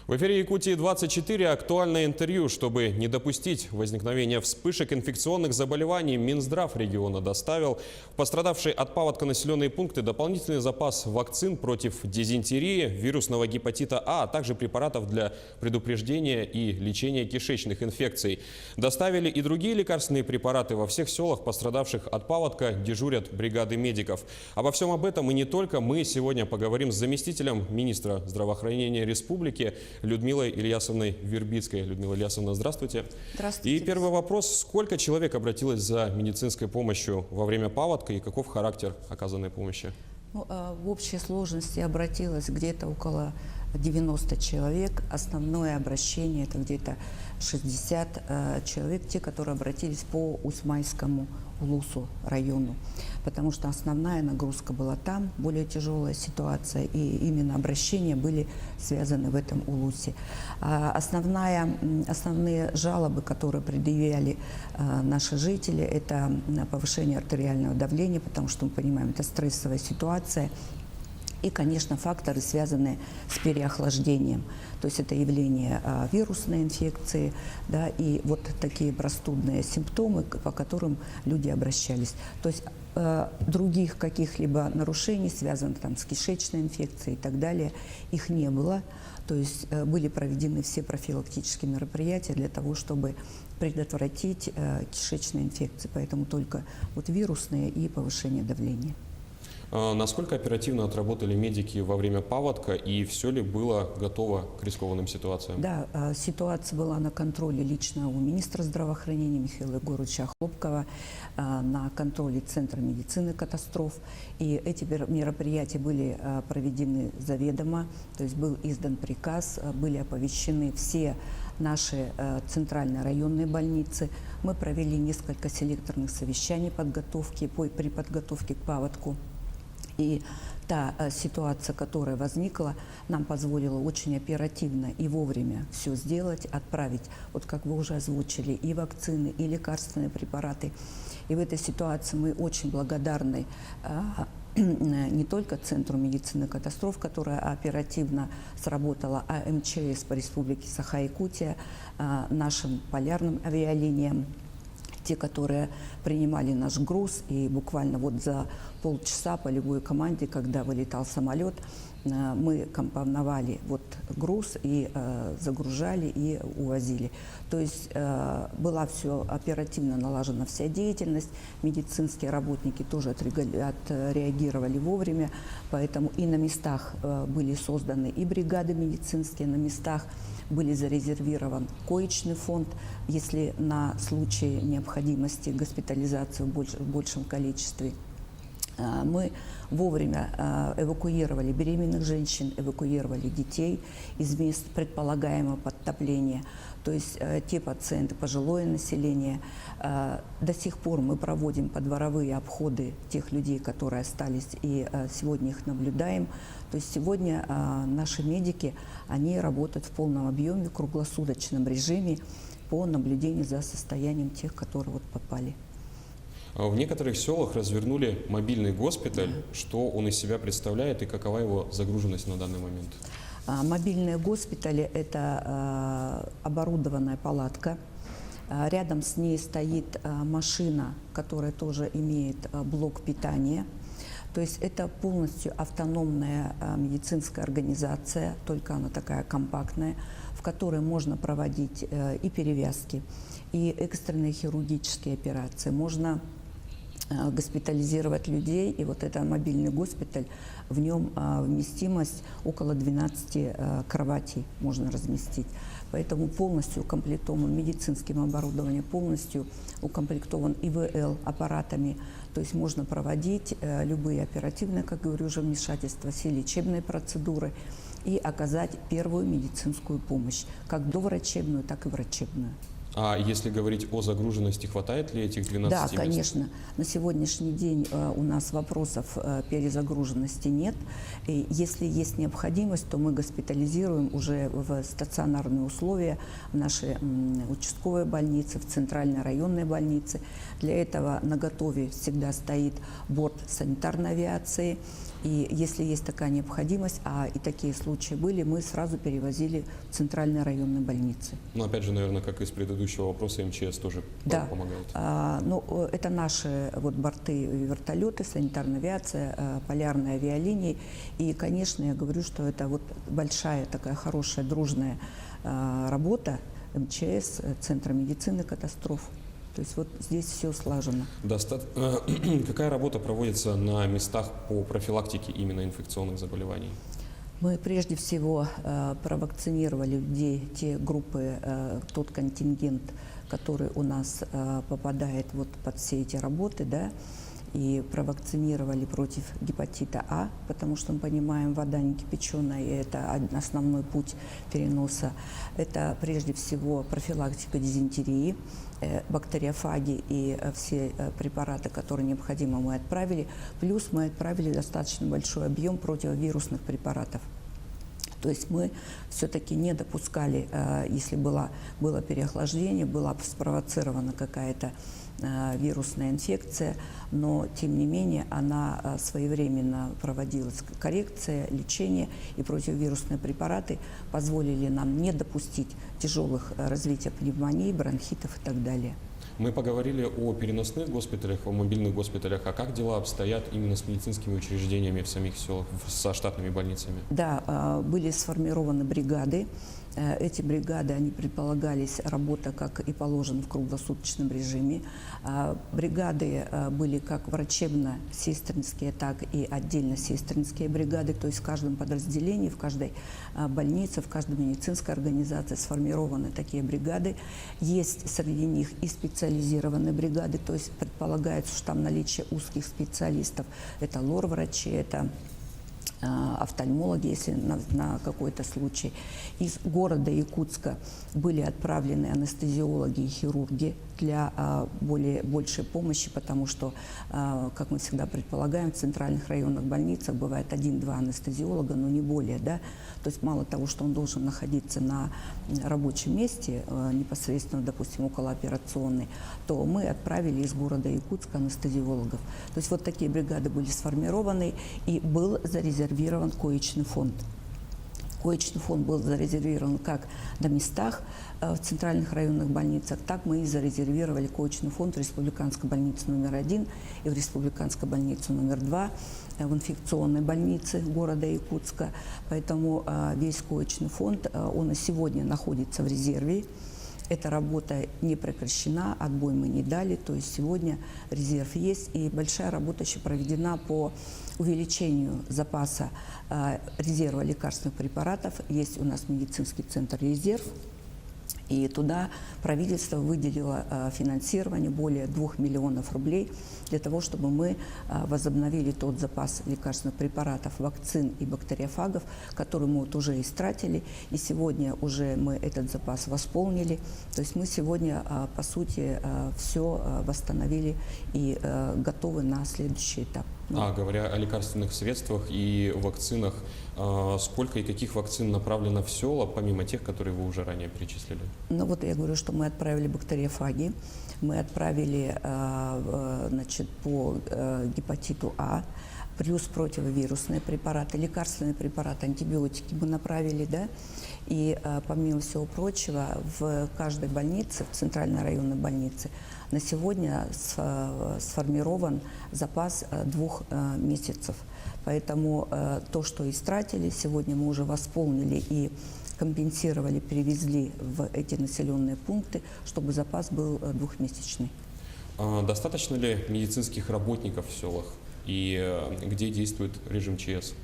В эфире Якутии-24 актуальное интервью. Чтобы не допустить возникновения вспышек инфекционных заболеваний, Минздрав региона доставил в пострадавшие от паводка населенные пункты дополнительный запас вакцин против дизентерии, вирусного гепатита А также препаратов для предупреждения и лечения кишечных инфекций. Доставили и другие лекарственные препараты. Во всех селах, пострадавших от паводка, дежурят бригады медиков. Обо всем об этом и не только мы сегодня поговорим с заместителем министра здравоохранения республики Людмилой Ильясовной Вербицкой. Людмила Ильясовна, здравствуйте. Здравствуйте. И первый вопрос. Сколько человек обратилось за медицинской помощью во время паводка и каков характер оказанной помощи? В общей сложности обратилось где-то около 90 человек. Основное обращение – это где-то 60 человек, те, которые обратились по Усмайскому Улусу району, потому что основная нагрузка была там, более тяжелая ситуация, и именно обращения были связаны в этом Улусе. Основные жалобы, которые предъявляли наши жители, это повышение артериального давления, потому что мы понимаем, это стрессовая ситуация. И, конечно, факторы, связанные с переохлаждением. То есть это явление вирусной инфекции, да, и вот такие простудные симптомы, по которым люди обращались. То есть других каких-либо нарушений, связанных там, с кишечной инфекцией и так далее, их не было. То есть были проведены все профилактические мероприятия для того, чтобы предотвратить кишечные инфекции. Поэтому только вот вирусные и повышение давления. Насколько оперативно отработали медики во время паводка и все ли было готово к рискованным ситуациям? Да, ситуация была на контроле лично у министра здравоохранения Михаила Егоровича Хлопкова, на контроле Центра медицины катастроф. И эти мероприятия были проведены заведомо, то есть был издан приказ, были оповещены все наши центральные районные больницы. Мы провели несколько селекторных совещаний при подготовке к паводку. И та ситуация, которая возникла, нам позволила очень оперативно и вовремя все сделать, отправить, вот как вы уже озвучили, и вакцины, и лекарственные препараты. И в этой ситуации мы очень благодарны не только Центру медицины катастроф, которая оперативно сработала, а МЧС по республике Саха-Якутия, нашим полярным авиалиниям, те, которые принимали наш груз, и буквально вот за полчаса по любой команде, когда вылетал самолет, мы компоновали вот груз и загружали и увозили. То есть была все оперативно налажена вся деятельность, медицинские работники тоже отреагировали вовремя, поэтому и на местах были созданы и бригады медицинские, на местах были зарезервирован коечный фонд, если на случай необходимости госпитализации в большем количестве. Мы вовремя эвакуировали беременных женщин, эвакуировали детей из мест предполагаемого подтопления. То есть те пациенты, пожилое население. До сих пор мы проводим подворовые обходы тех людей, которые остались, и сегодня их наблюдаем. То есть сегодня наши медики, они работают в полном объеме, в круглосуточном режиме по наблюдению за состоянием тех, которые вот попали. В некоторых селах развернули мобильный госпиталь. Что он из себя представляет и какова его загруженность на данный момент? Мобильные госпитали – это оборудованная палатка. Рядом с ней стоит машина, которая тоже имеет блок питания. То есть это полностью автономная медицинская организация, только она такая компактная, в которой можно проводить и перевязки, и экстренные хирургические операции. Можно госпитализировать людей, и вот это мобильный госпиталь, в нем вместимость около 12 кроватей можно разместить. Поэтому полностью укомплектован медицинским оборудованием, полностью укомплектован ИВЛ аппаратами. То есть можно проводить любые оперативные, как говорю, уже вмешательства, все лечебные процедуры и оказать первую медицинскую помощь, как доврачебную, так и врачебную. А если говорить о загруженности, хватает ли этих 12 Да, мест? конечно. На сегодняшний день у нас вопросов перезагруженности нет. И если есть необходимость, то мы госпитализируем уже в стационарные условия в наши участковые больницы, в центральной районной больнице. Для этого наготове всегда стоит борт санитарной авиации. И если есть такая необходимость, а и такие случаи были, мы сразу перевозили в центральные районные больницы. Но опять же, наверное, как и с предыдущего вопроса, МЧС тоже Да. помогает. Это наши вот борты и вертолеты, санитарная авиация, полярные авиалинии. И, конечно, я говорю, что это вот большая такая хорошая дружная работа МЧС, Центра медицины катастроф. То есть вот здесь все слажено. Какая работа проводится на местах по профилактике именно инфекционных заболеваний? Мы прежде всего провакцинировали людей, те группы, тот контингент, который у нас попадает вот под все эти работы, да, и провакцинировали против гепатита А, потому что мы понимаем, вода не кипяченая, и это основной путь переноса. Это прежде всего профилактика дизентерии, бактериофаги и все препараты, которые необходимы, мы отправили. Плюс мы отправили достаточно большой объем противовирусных препаратов. То есть мы все-таки не допускали, если было переохлаждение, была спровоцирована какая-то вирусная инфекция, но тем не менее она своевременно проводилась, коррекция, лечение, и противовирусные препараты позволили нам не допустить тяжелых развития пневмонии, бронхитов и так далее. Мы поговорили о переносных госпиталях, о мобильных госпиталях. А как дела обстоят именно с медицинскими учреждениями в самих селах, со штатными больницами? Да, были сформированы бригады. Эти бригады, они предполагались работа, как и положено, в круглосуточном режиме. Бригады были как врачебно-сестринские, так и отдельно-сестринские бригады. То есть в каждом подразделении, в каждой больнице, в каждой медицинской организации сформированы такие бригады. Есть среди них и специализированные бригады, то есть предполагается, что там наличие узких специалистов. Это лор-врачи, это офтальмологи, если на какой-то случай. Из города Якутска были отправлены анестезиологи и хирурги для большей помощи, потому что, как мы всегда предполагаем, в центральных районных больницах бывает 1-2 анестезиолога, но не более, да. То есть мало того, что он должен находиться на рабочем месте, непосредственно, допустим, около операционной, то мы отправили из города Якутска анестезиологов. То есть вот такие бригады были сформированы, и был зарезервирован коечный фонд. Коечный фонд был зарезервирован как на местах в центральных районных больницах, так мы и зарезервировали коечный фонд в республиканской больнице номер 1 и в республиканской больнице номер 2, в инфекционной больнице города Якутска. Поэтому весь коечный фонд, он и сегодня находится в резерве. Эта работа не прекращена, отбой мы не дали, то есть сегодня резерв есть, и большая работа еще проведена по увеличению запаса резерва лекарственных препаратов. Есть у нас медицинский центр «Резерв», и туда правительство выделило финансирование более 2 миллионов рублей для того, чтобы мы возобновили тот запас лекарственных препаратов, вакцин и бактериофагов, который мы вот уже истратили, и сегодня уже мы этот запас восполнили. То есть мы сегодня, по сути, все восстановили и готовы на следующий этап. Говоря о лекарственных средствах и вакцинах, сколько и каких вакцин направлено в села, помимо тех, которые вы уже ранее перечислили? Ну вот я говорю, что мы отправили бактериофаги, мы отправили по гепатиту А, плюс противовирусные препараты, лекарственные препараты, антибиотики мы направили, да, и помимо всего прочего в каждой больнице, в центральной районной больнице, на сегодня сформирован запас 2 месяцев. Поэтому то, что истратили, сегодня мы уже восполнили и компенсировали, перевезли в эти населенные пункты, чтобы запас был 2-месячный. Достаточно ли медицинских работников в селах и где действует режим ЧС?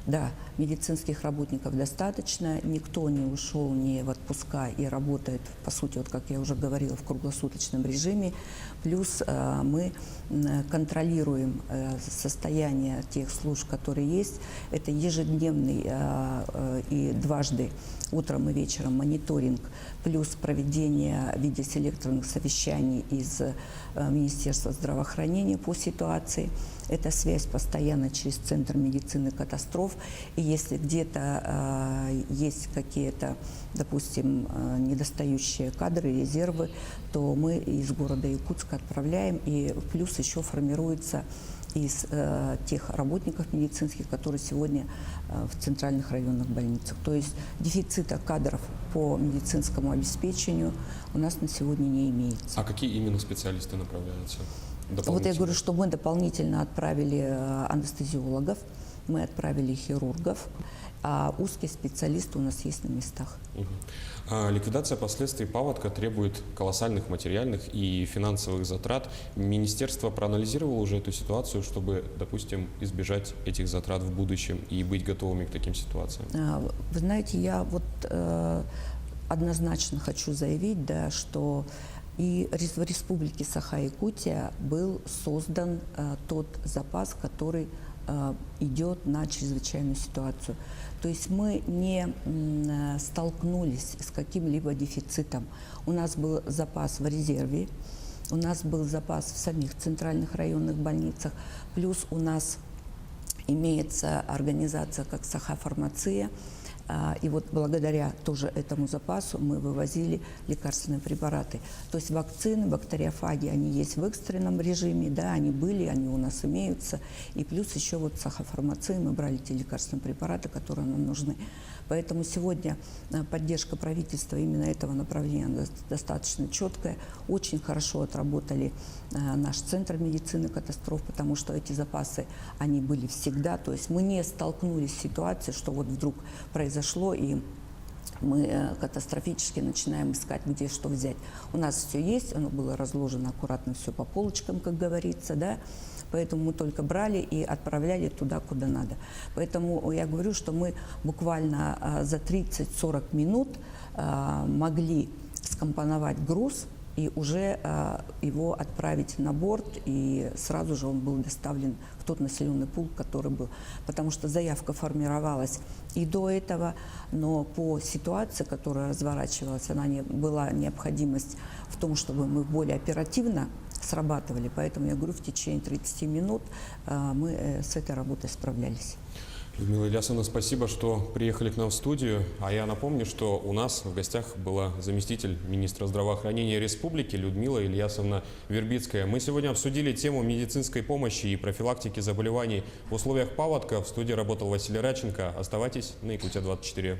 Да, медицинских работников достаточно, никто не ушел ни в отпуска и работает, по сути, вот как я уже говорила, в круглосуточном режиме. Плюс мы контролируем состояние тех служб, которые есть. Это ежедневный и дважды, утром и вечером, мониторинг, плюс проведение видеоселекторных совещаний из Министерства здравоохранения по ситуации. Это связь постоянно через Центр медицины катастроф. И если где-то есть какие-то, допустим, недостающие кадры, резервы, то мы из города Якутска отправляем. И плюс еще формируется из тех работников медицинских, которые сегодня в центральных районных больницах. То есть дефицита кадров по медицинскому обеспечению у нас на сегодня не имеется. А какие именно специалисты направляются? Вот я говорю, что мы дополнительно отправили анестезиологов, мы отправили хирургов, а узкие специалисты у нас есть на местах. Ликвидация последствий паводка требует колоссальных материальных и финансовых затрат. Министерство проанализировало уже эту ситуацию, чтобы, допустим, избежать этих затрат в будущем и быть готовыми к таким ситуациям? Вы знаете, я вот однозначно хочу заявить, да, что и в Республике Саха-Якутия был создан тот запас, который идет на чрезвычайную ситуацию. То есть мы не столкнулись с каким-либо дефицитом. У нас был запас в резерве, у нас был запас в самих центральных районных больницах, плюс у нас имеется организация как Саха-фармация. И вот благодаря тоже этому запасу мы вывозили лекарственные препараты. То есть вакцины, бактериофаги, они есть в экстренном режиме, да, они были, они у нас имеются. И плюс еще вот Саха-фармации мы брали те лекарственные препараты, которые нам нужны. Поэтому сегодня поддержка правительства именно этого направления достаточно четкая. Очень хорошо отработали наш Центр медицины катастроф, потому что эти запасы, они были всегда. То есть мы не столкнулись с ситуацией, что вот вдруг произошло, и мы катастрофически начинаем искать, где что взять. У нас все есть, оно было разложено аккуратно все по полочкам, как говорится, да. Поэтому мы только брали и отправляли туда, куда надо. Поэтому я говорю, что мы буквально за 30-40 минут могли скомпоновать груз и уже его отправить на борт, и сразу же он был доставлен в тот населенный пункт, который был. Потому что заявка формировалась и до этого, но по ситуации, которая разворачивалась, была необходимость в том, чтобы мы более оперативно срабатывали. Поэтому я говорю, в течение 30 минут мы с этой работой справлялись. Людмила Ильясовна, спасибо, что приехали к нам в студию. А я напомню, что у нас в гостях была заместитель министра здравоохранения республики Людмила Ильясовна Вербицкая. Мы сегодня обсудили тему медицинской помощи и профилактики заболеваний в условиях паводка. В студии работал Василий Радченко. Оставайтесь на Якутия-24.